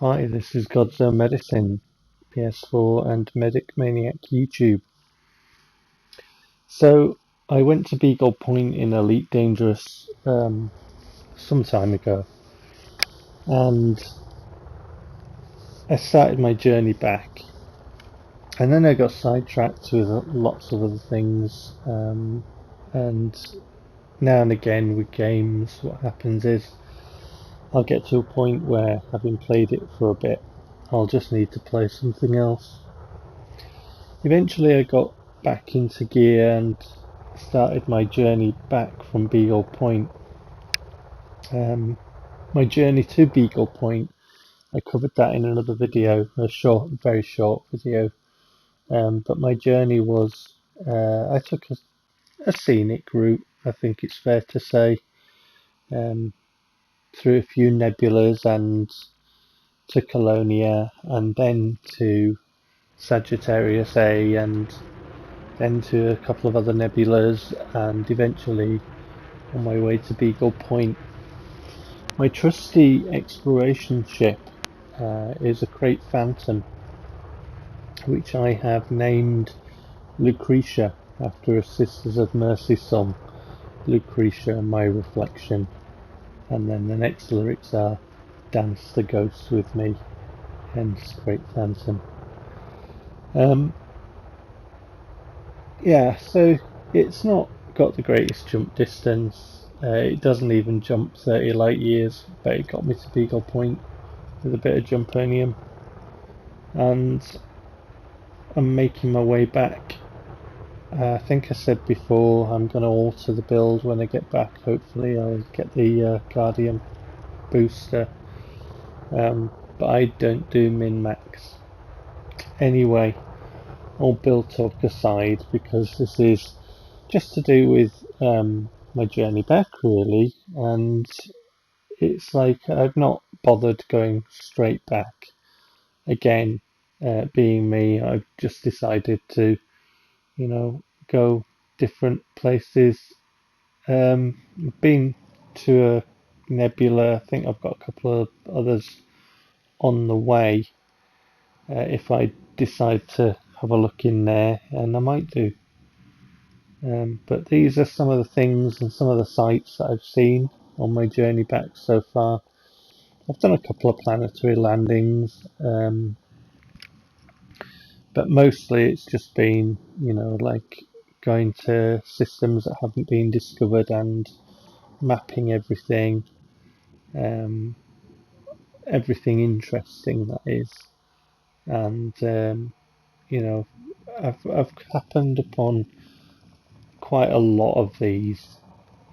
Hi, this is Godzilla Medicine, PS4 and Medic Maniac YouTube. So, I went to Beagle Point in Elite Dangerous some time ago, and I started my journey back. And then I got sidetracked with lots of other things, and now and again with games, what happens is I'll get to a point where, having played it for a bit, I'll just need to play something else. Eventually I got back into gear and started my journey back from Beagle Point. My journey to Beagle Point, I covered that in another video, very short video. But my journey was, I took a scenic route, I think it's fair to say, um, through a few nebulas and to Colonia, and then to Sagittarius A, and then to a couple of other nebulas, and eventually on my way to Beagle Point. My trusty exploration ship is a Crate Phantom, which I have named Lucretia after a Sisters of Mercy song, Lucretia, my reflection. And then the next lyrics are, Dance the ghosts with me, hence Crate Phantom. Um, Yeah, so it's not got the greatest jump distance. It doesn't even jump 30 light years, but it got me to Beagle Point with a bit of jumponium. And I'm making my way back. I think I said before I'm going to alter the build when I get back. Hopefully I'll get the Guardian booster. But I don't do min-max. Anyway, all build talk aside, because this is just to do with my journey back, really, and it's like I've not bothered going straight back again. Being me, I've just decided to, go different places. Been to a nebula. I think I've got a couple of others on the way. If I decide to have a look in there, and I might do. But these are some of the things and some of the sights that I've seen on my journey back so far. I've done a couple of planetary landings, but mostly it's just been, like going to systems that haven't been discovered and mapping everything, um, everything interesting that is. And, I've happened upon quite a lot of these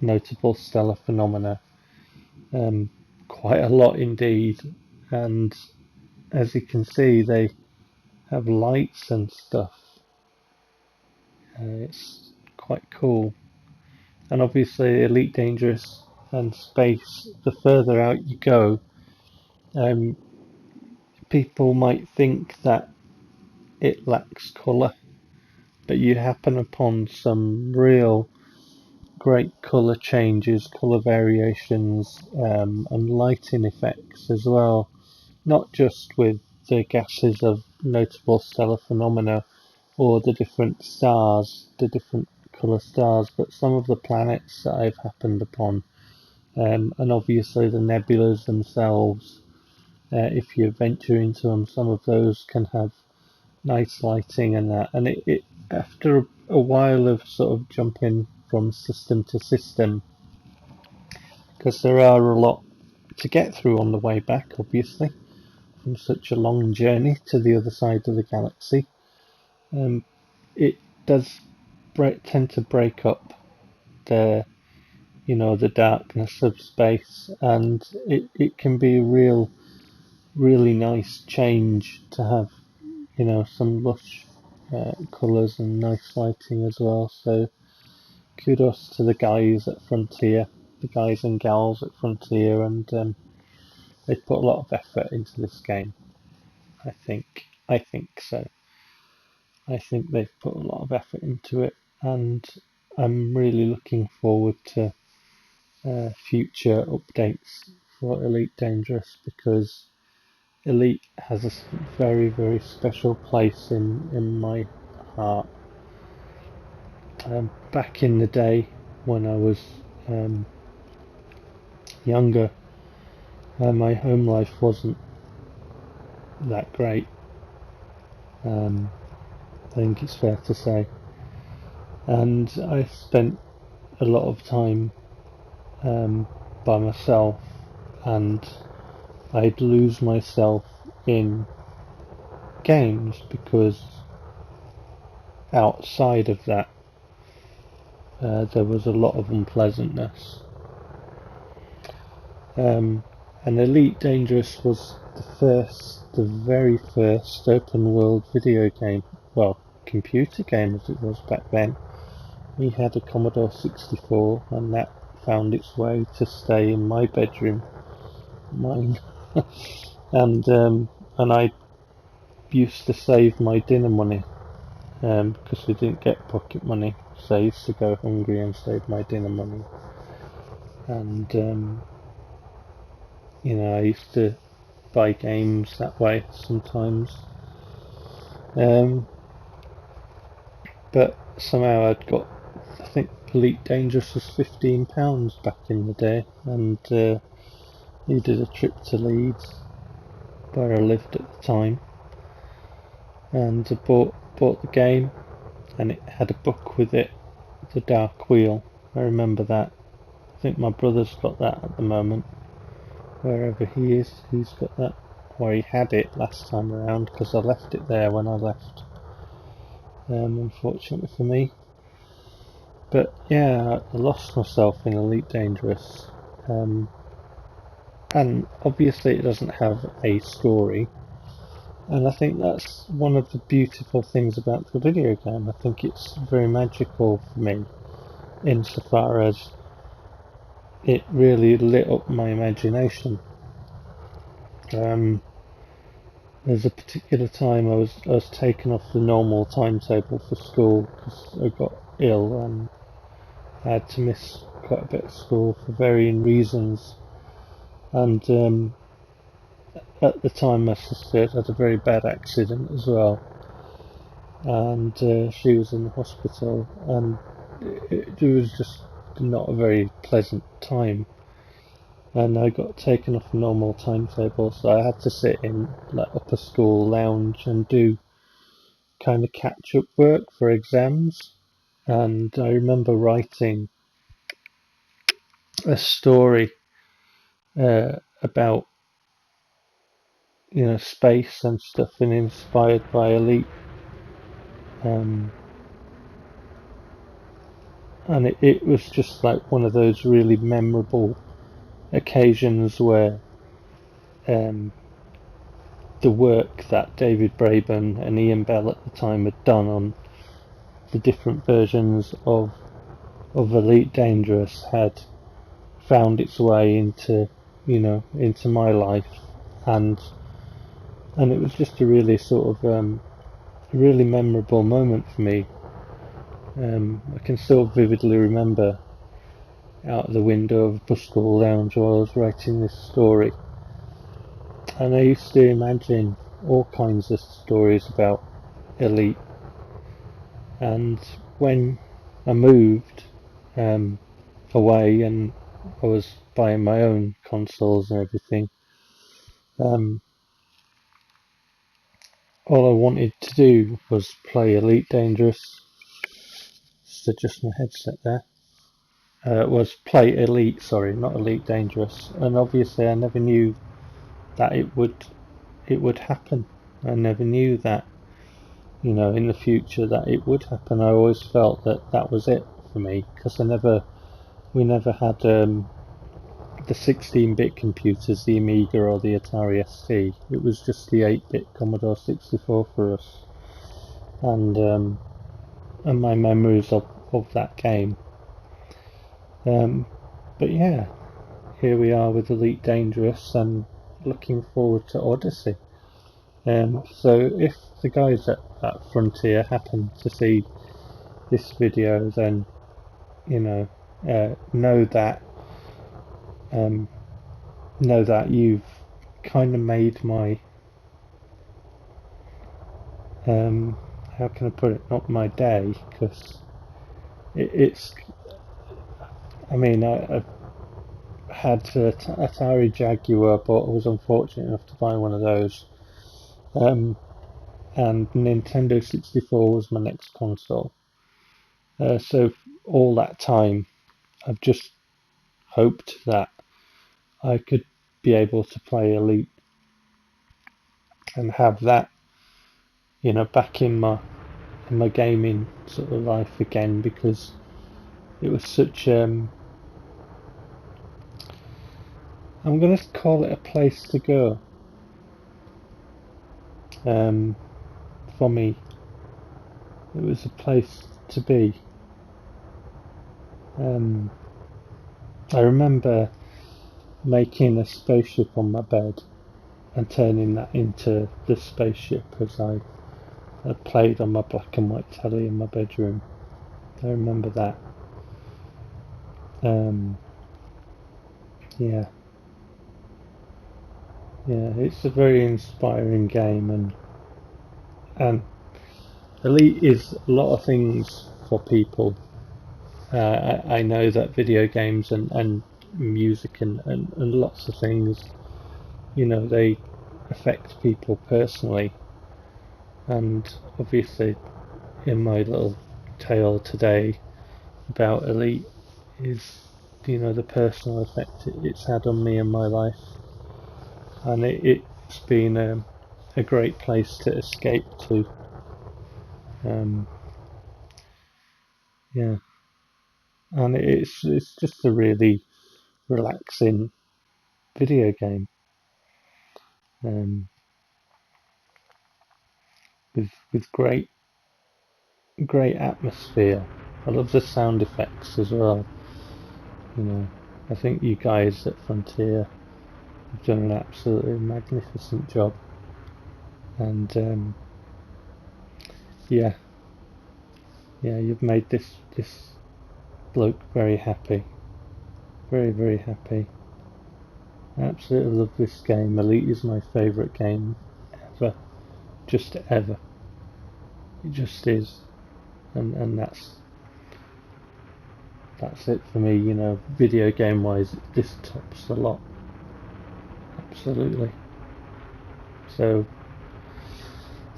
notable stellar phenomena. Um, Quite a lot indeed, and as you can see, they have lights and stuff. It's quite cool, and obviously, Elite Dangerous and Space. The further out you go, um, people might think that it lacks colour, but you happen upon some real great colour changes, colour variations, and lighting effects as well. Not just with the gases of notable stellar phenomena or the different stars, the different colour stars, but some of the planets that I've happened upon, and obviously the nebulas themselves. If you venture into them, some of those can have nice lighting and that. And it after a while of sort of jumping from system to system, because there are a lot to get through on the way back, obviously, from such a long journey to the other side of the galaxy. It does tend to break up the the darkness of space, and it can be a really nice change to have some lush colours and nice lighting as well. So kudos to the guys at Frontier, the guys and gals at Frontier, and they've put a lot of effort into this game. I think so. I think they've put a lot of effort into it, and I'm really looking forward to future updates for Elite Dangerous, because Elite has a very, very special place in my heart. Back in the day when I was younger, my home life wasn't that great. I think it's fair to say. And I spent a lot of time by myself, and I'd lose myself in games because outside of that there was a lot of unpleasantness. And Elite Dangerous was the very first open world video game, well, computer game as it was back then. We had a Commodore 64, and that found its way to stay in my bedroom, mine. and I used to save my dinner money because we didn't get pocket money, so I used to go hungry and save my dinner money. And I used to buy games that way sometimes. But somehow I'd got, I think Elite Dangerous was £15 back in the day, and needed a trip to Leeds, where I lived at the time, and I bought the game, and it had a book with it, The Dark Wheel. I remember that. I think my brother's got that at the moment, wherever he is. He's got that, or he had it last time around, because I left it there when I left, unfortunately for me. But yeah, I lost myself in Elite Dangerous, and obviously it doesn't have a story, and I think that's one of the beautiful things about the video game. I think it's very magical for me, insofar as it really lit up my imagination. There's a particular time I was taken off the normal timetable for school because I got ill and I had to miss quite a bit of school for varying reasons. And at the time my sister had a very bad accident as well, and she was in the hospital, and it was just not a very pleasant time. And I got taken off a normal timetable, so I had to sit in like upper school lounge and do kind of catch-up work for exams. And I remember writing a story about space and stuff, and inspired by Elite. And it was just like one of those really memorable occasions where the work that David Braben and Ian Bell at the time had done on the different versions of Elite Dangerous had found its way into my life, and it was just a really sort of really memorable moment for me. I can still vividly remember out of the window of a bus school lounge while I was writing this story, and I used to imagine all kinds of stories about Elite. And when I moved away and I was buying my own consoles and everything, all I wanted to do was play Elite Dangerous. Just adjust my headset there. Was play Elite, sorry, not Elite Dangerous. And obviously I never knew that it would happen. I never knew that in the future that it would happen. I always felt that was it for me, because we never had the 16-bit computers, the Amiga or the Atari ST. It was just the 8-bit Commodore 64 for us, and my memories of that game. But yeah, here we are with Elite Dangerous, and looking forward to Odyssey. So if the guys at Frontier happen to see this video, then know that you've kind of made my how can I put it, not my day, because it's, I mean, I had a Atari Jaguar, but I was unfortunate enough to buy one of those. And Nintendo 64 was my next console. So all that time, I've just hoped that I could be able to play Elite and have that, back in my gaming sort of life again, because it was such I'm gonna call it a place to go for me. It was a place to be. I remember making a spaceship on my bed and turning that into the spaceship as I played on my black and white telly in my bedroom. I remember that. Yeah, it's a very inspiring game, and Elite is a lot of things for people. I know that video games and music and lots of things, they affect people personally. And obviously, in my little tale today about Elite is, the personal effect it's had on me and my life. And it's been a great place to escape to. Um, yeah, and it's just a really relaxing video game, um, with great atmosphere. I love the sound effects as well. I think you guys at Frontier have done an absolutely magnificent job, and yeah, you've made this bloke very happy, very very happy. I absolutely love this game. Elite is my favourite game ever, just ever. It just is, and that's it for me. Video game wise, this tops a lot, absolutely. So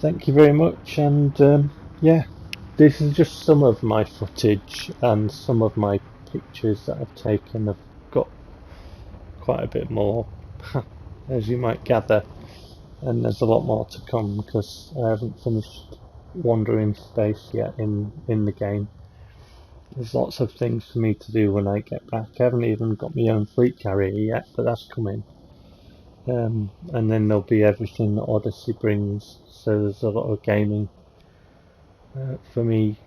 thank you very much, and yeah, this is just some of my footage and some of my pictures that I've taken. I've got quite a bit more, as you might gather, and there's a lot more to come because I haven't finished wandering space yet in the game. There's lots of things for me to do when I get back. I haven't even got my own fleet carrier yet, but that's coming. And then there'll be everything that Odyssey brings. So there's a lot of gaming for me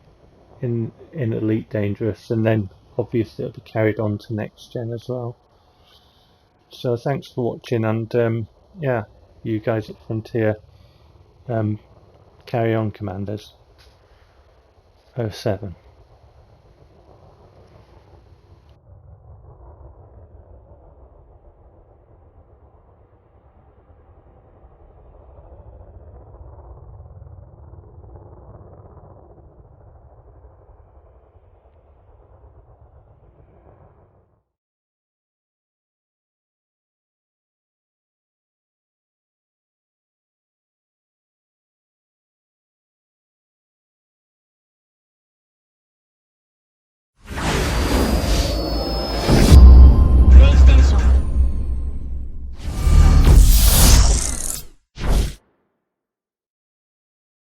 in Elite Dangerous, and then obviously it'll be carried on to next gen as well. So thanks for watching, and yeah, you guys at Frontier, carry on, Commanders. 07.